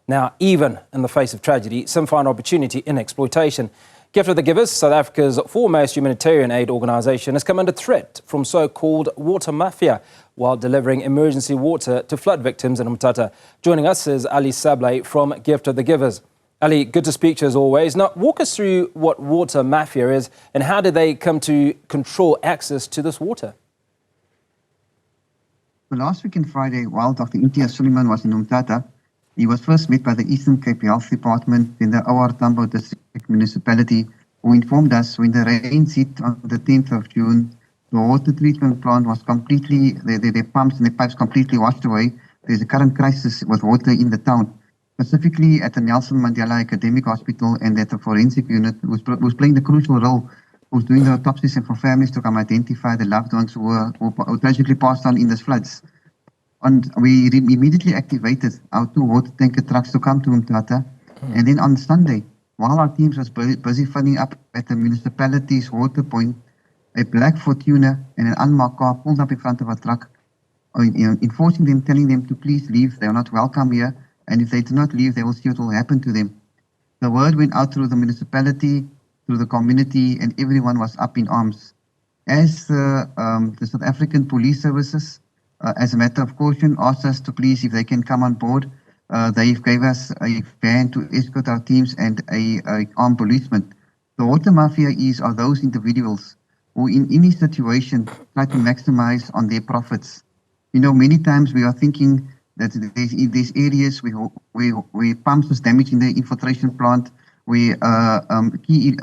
Now, even in the face of tragedy, some find opportunity in exploitation. Gift of the Givers, South Africa's foremost humanitarian aid organisation, has come under threat from so-called water mafia while delivering emergency water to flood victims in Mthatha. Joining us is Ali Sablay from Gift of the Givers. Ali, good to speak to you as always. Now, walk us through what water mafia is and how did they come to control access to this water? Well, last week on Friday, while Dr. Suleiman was in Mthatha, he was first met by the Eastern Cape Health Department in the OR Tambo District Municipality, who informed us when the rains hit on the 10th of June, the water treatment plant was completely, their pumps and their pipes completely washed away. There's a current crisis with water in the town, specifically at the Nelson Mandela Academic Hospital and at the forensic unit, who's playing the crucial role, who's doing the autopsies and for families to come identify the loved ones who tragically passed on in these floods. And we immediately activated our 2 water tanker trucks to come to Mthatha. And then on Sunday, while our teams was busy filling up at the municipality's water point, a black Fortuner and an unmarked car pulled up in front of a truck, enforcing them, telling them to please leave. They are not welcome here. And if they do not leave, they will see what will happen to them. The word went out through the municipality, through the community, and everyone was up in arms. As the South African Police Services, as a matter of caution, asked us to please, if they can come on board. They gave us a van to escort our teams and a armed policeman. The water mafia are those individuals who in any situation try to maximize on their profits. You know, many times we are thinking that there's areas where pumps was damaged in the infiltration plant, where key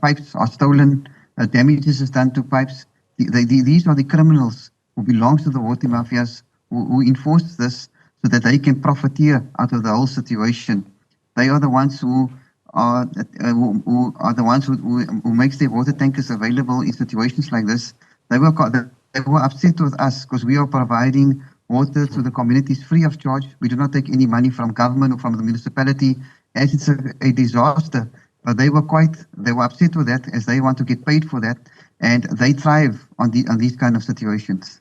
pipes are stolen, damages is done to pipes. These are the criminals who belongs to the water mafias who enforce this so that they can profiteer out of the whole situation. They are the ones who makes their water tankers available in situations like this. They were upset with us because we are providing water to the communities free of charge. We do not take any money from government or from the municipality as it's a disaster. But they were upset with that as they want to get paid for that, and they thrive on these kind of situations.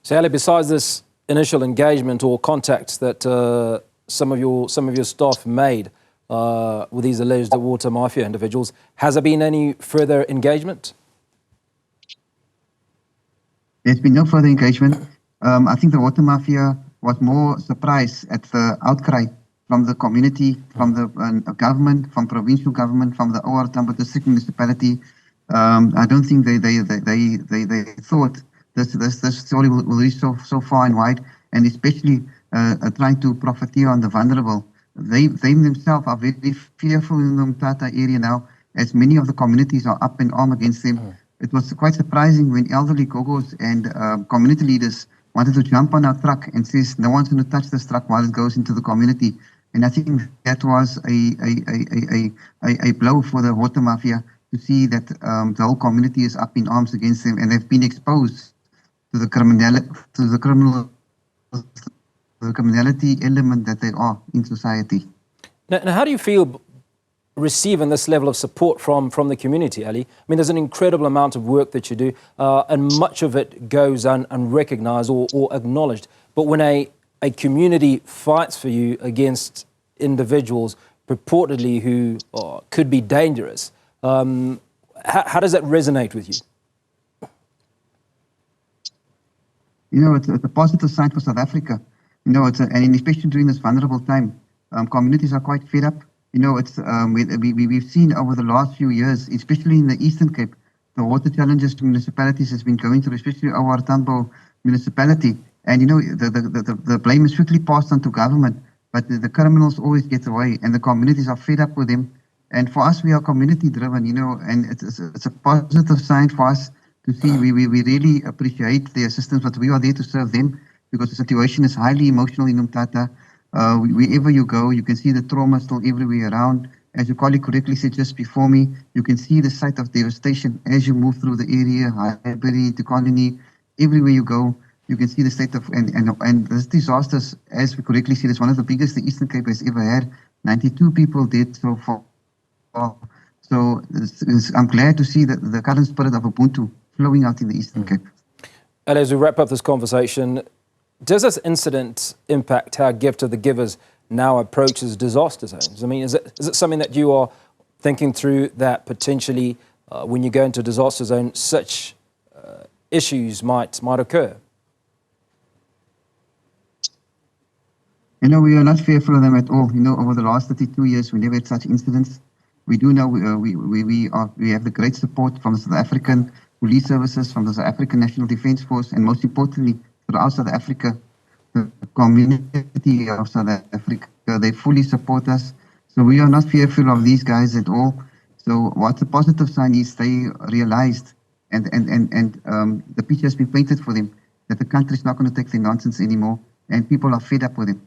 So, Ali, besides this initial engagement or contacts that some of your staff made with these alleged water mafia individuals, has there been any further engagement? There's been no further engagement. I think the water mafia was more surprised at the outcry from the community, from the government, from provincial government, from the OR Tambo District Municipality. I don't think they thought this story will reach so far and wide, and especially trying to profiteer on the vulnerable. They themselves are very fearful in the Mthatha area now, as many of the communities are up in arms against them. It was quite surprising when elderly gogos and community leaders wanted to jump on our truck and says no one's going to touch this truck while it goes into the community. And I think that was a blow for the water mafia to see that the whole community is up in arms against them, and they've been exposed to the criminality element that they are in society. Now, how do you feel receiving this level of support from the community, Ali? I mean, there's an incredible amount of work that you do, and much of it goes unrecognized or acknowledged. But when a community fights for you against individuals purportedly who could be dangerous, how does that resonate with you? You know, it's a positive sign for South Africa. You know, and especially during this vulnerable time, communities are quite fed up. You know, we've seen over the last few years, especially in the Eastern Cape, the water challenges to municipalities has been going through, especially our Tambo municipality. And you know, the blame is quickly passed on to government, but the criminals always get away, and the communities are fed up with them. And for us, we are community driven, you know, and it's a positive sign for us to see. We really appreciate the assistance, but we are there to serve them because the situation is highly emotional in Mthatha. Wherever you go, you can see the trauma still everywhere around. As your colleague correctly said just before me, you can see the site of devastation as you move through the area, Highbury, the colony, everywhere you go. You can see the state of, and this disasters, as we correctly said, is one of the biggest the Eastern Cape has ever had. 92 people dead so far. So I'm glad to see that the current spirit of Ubuntu flowing out in the Eastern Cape. And as we wrap up this conversation, does this incident impact how Gift of the Givers now approaches disaster zones? I mean, is it something that you are thinking through, that potentially when you go into a disaster zone, such issues might occur? You know, we are not fearful of them at all. You know, over the last 32 years, we never had such incidents. We do know we have the great support from the South African police services, from the South African National Defence Force, and most importantly, throughout South Africa, the community of South Africa. They fully support us. So we are not fearful of these guys at all. So what's a positive sign is they realized, and the picture has been painted for them, that the country is not going to take the nonsense anymore, and people are fed up with it.